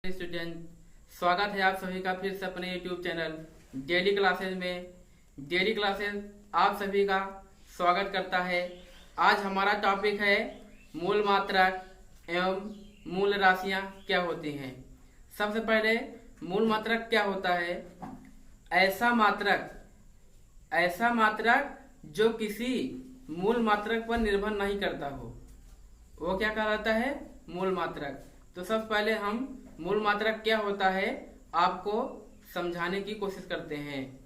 Student, स्वागत है आप सभी का फिर से अपने YouTube चैनल डेली क्लासेस में। डेली क्लासेस आप सभी का स्वागत करता है। आज हमारा टॉपिक है मूल मात्रक एवं मूल राशियां क्या होती हैं। सबसे पहले मूल मात्रक क्या होता है। ऐसा मात्रक जो किसी मूल मात्रक पर निर्भर नहीं करता हो, वो क्या कहलाता है, मूल मात्रक। तो सबसे पहले हम मूल मात्रक क्या होता है आपको समझाने की कोशिश करते हैं।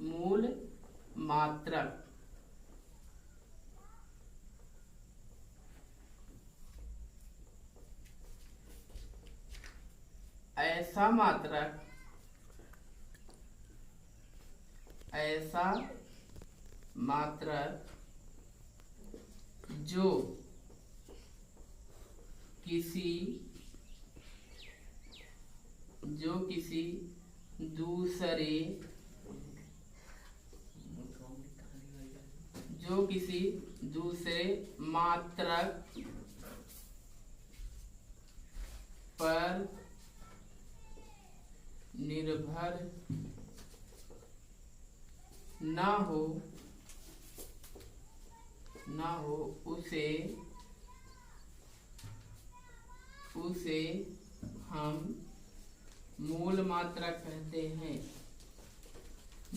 मूल मात्रक ऐसा मात्रक जो किसी दूसरे मात्रक पर निर्भर ना हो उसे हम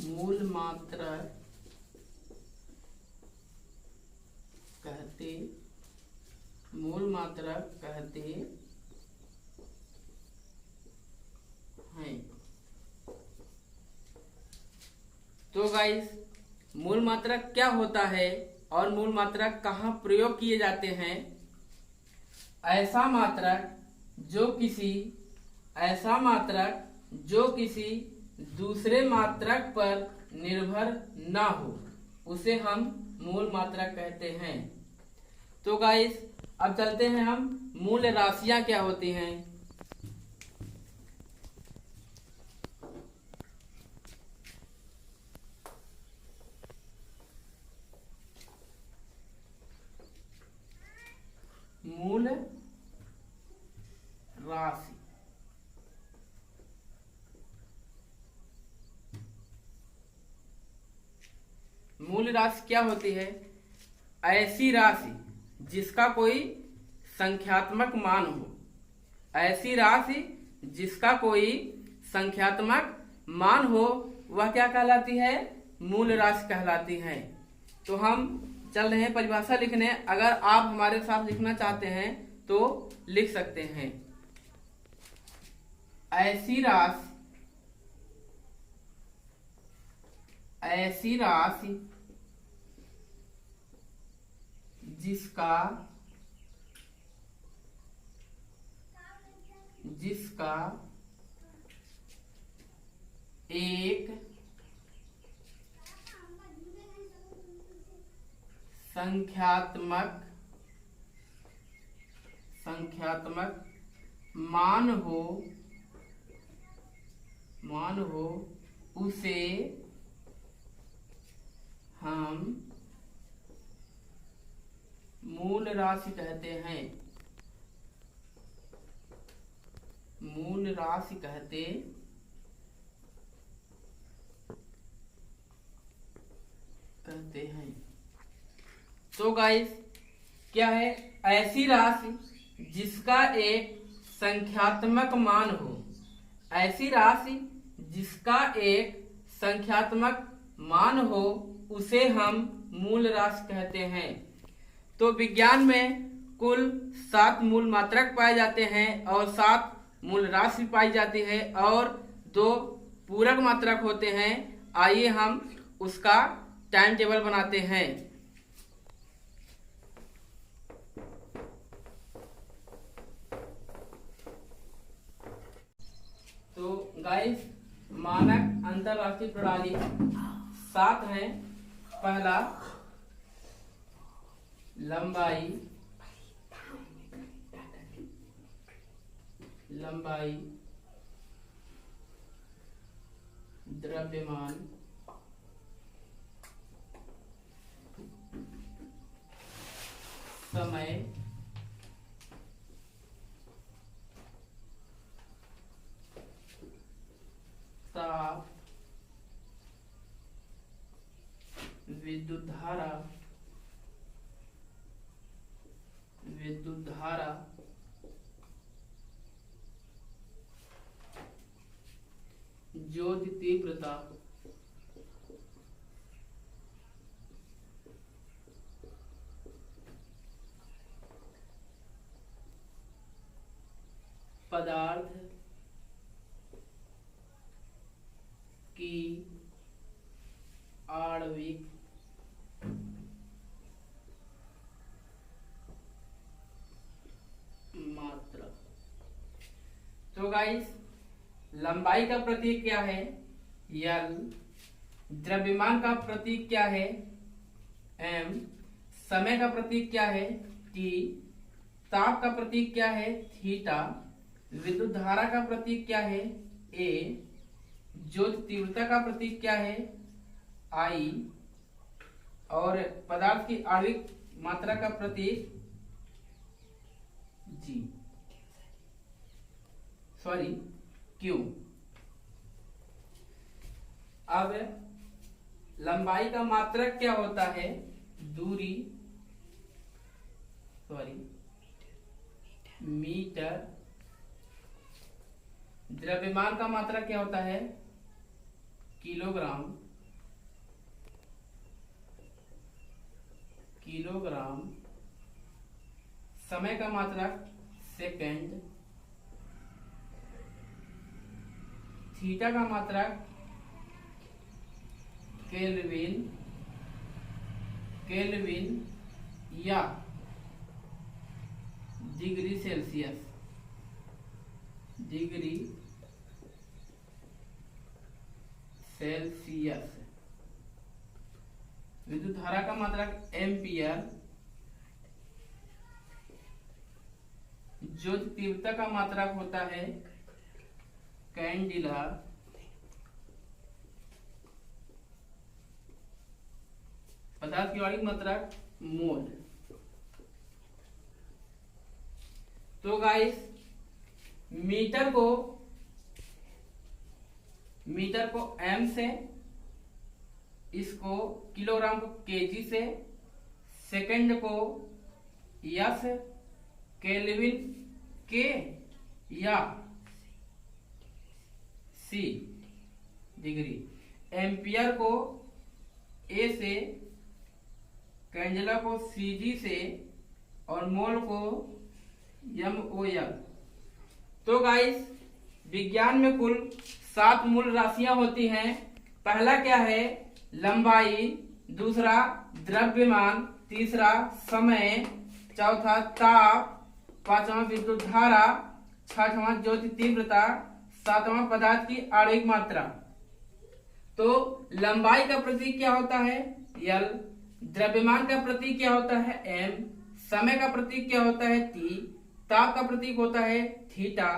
मूल मात्रक कहते हैं। मूल मात्रक कहते हैं। तो गाइस, मूल मात्रक क्या होता है और मूल मात्रक कहाँ प्रयोग किए जाते हैं। ऐसा मात्रक जो किसी दूसरे मात्रक पर निर्भर ना हो, उसे हम मूल मात्रक कहते हैं। तो गाइस, अब चलते हैं हम मूल राशियां क्या होती हैं। मूल राशि क्या होती है। ऐसी राशि जिसका कोई संख्यात्मक मान हो, वह क्या कहलाती है, मूल राशि कहलाती है। तो हम चल रहे हैं परिभाषा लिखने। अगर आप हमारे साथ लिखना चाहते हैं तो लिख सकते हैं। ऐसी राशि जिसका एक संख्यात्मक मान हो, उसे हम मूल राशि कहते हैं। मूल राशि कहते हैं। तो गाइस, क्या है, ऐसी राशि जिसका एक संख्यात्मक मान हो। ऐसी राशि जिसका एक संख्यात्मक मान हो, उसे हम मूल राशि कहते हैं। तो विज्ञान में कुल 7 मूल मात्रक पाए जाते हैं और 7 मूल राशि पाई जाती है और 2 पूरक मात्रक होते हैं। आइए हम उसका टाइम टेबल बनाते हैं। तो गाइस, मानक अंतरराष्ट्रीय प्रणाली 7 हैं। पहला, लंबाई, द्रव्यमान, समय ताप विद्युत धारा ज्योति तीव्रता पदार्थ की आणविक मात्रा। तो गाइस, लंबाई का प्रतीक क्या है? L। द्रव्यमान का प्रतीक क्या है? M। समय का प्रतीक क्या है? T। ताप का प्रतीक क्या है? थीटा। विद्युत धारा का प्रतीक क्या है? A। ज्योति तीव्रता का प्रतीक क्या है? I। और पदार्थ की आणविक मात्रा का प्रतीक G, सॉरी Q। अब लंबाई का मात्रक क्या होता है? दूरी, सॉरी मीटर। द्रव्यमान का मात्रक क्या होता है? किलोग्राम। समय का मात्रक सेकंड। थीटा का मात्रक केल्विन या डिग्री सेल्सियस। विद्युत धारा का मात्रक एम्पियर। ज्योति तीव्रता का मात्रक होता है कैंडिला। पदार्थ की आणविक मात्रक मोल। तो गाइस, मीटर को एम से, इसको किलोग्राम को केजी से, सेकंड को एस, केल्विन के या सी डिग्री, एम्पियर को ए से, कैंडेला को सीजी से और मोल को MOL। तो गाइस, विज्ञान में कुल 7 मूल राशियां होती हैं। पहला क्या है? लंबाई। दूसरा द्रव्यमान। तीसरा समय। चौथा ताप। पांचवा विद्युत धारा। छठवां ज्योति तीव्रता। सातवां पदार्थ की आणविक मात्रा। तो लंबाई का प्रतीक क्या होता है? L। द्रव्यमान का प्रतीक क्या होता है? M। समय का प्रतीक क्या होता है? T। ताप का प्रतीक होता है थीटा।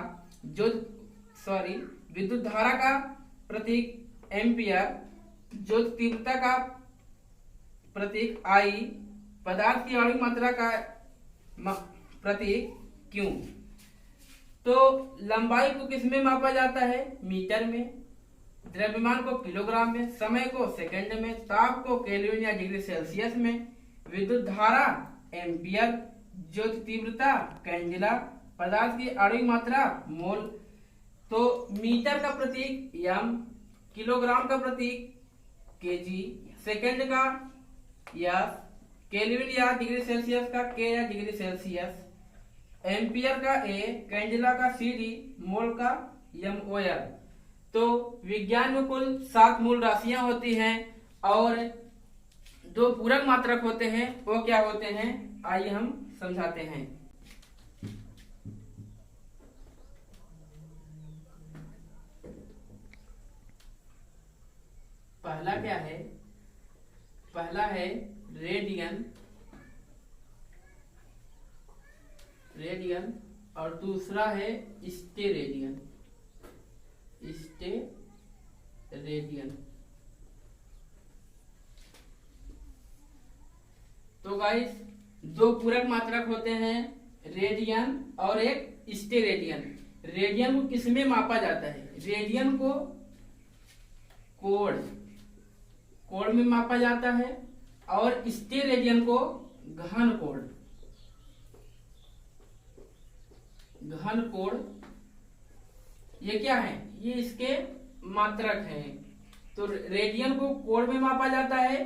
विद्युत धारा का प्रतीक एम्पियर। ज्योति तीव्रता का प्रतीक I। पदार्थ की आणविक मात्रा का प्रतीक Q। तो लंबाई को किस में मापा जाता है? मीटर में। द्रव्यमान को किलोग्राम में। समय को सेकंड में। ताप को केल्विन या डिग्री सेल्सियस में। विद्युत धारा एम्पियर। ज्योति तीव्रता कैंडिला। पदार्थ की आणविक मात्रा मोल। तो मीटर का प्रतीक M, किलोग्राम का प्रतीक केजी, सेकंड का S, केल्विन या डिग्री सेल्सियस का K या डिग्री सेल्सियस, एम्पियर का A, कैंडिला का CD, मोल का MOL। तो विज्ञान में कुल 7 मूल राशियां होती हैं और 2 पूरक मात्रक होते हैं। वो क्या होते हैं? आइए हम समझाते हैं। पहला क्या है? पहला है रेडियन और दूसरा है स्टेरेडियन। तो गाइस, दो पूरक मात्रक होते हैं, रेडियन और एक स्टेरेडियन। रेडियन को किसमें मापा जाता है? रेडियन को कोण में मापा जाता है और स्टेरेडियन को घन कोण। ये क्या है? ये इसके मात्रक हैं। तो रेडियन को कोण में मापा जाता है,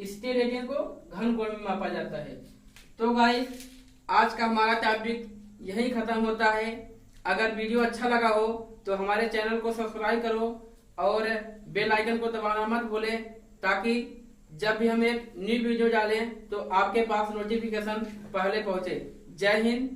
स्टेरेडियन को घन कोण में मापा जाता है। तो गाइस आज का हमारा टॉपिक यही खत्म होता है। अगर वीडियो अच्छा लगा हो तो हमारे चैनल को सब्सक्राइब करो और बेल आइकन को दबाना मत भूले, ताकि जब भी हम एक न्यू वीडियो डालें तो आपके पास नोटिफिकेशन पहले पहुंचे। जय हिंद,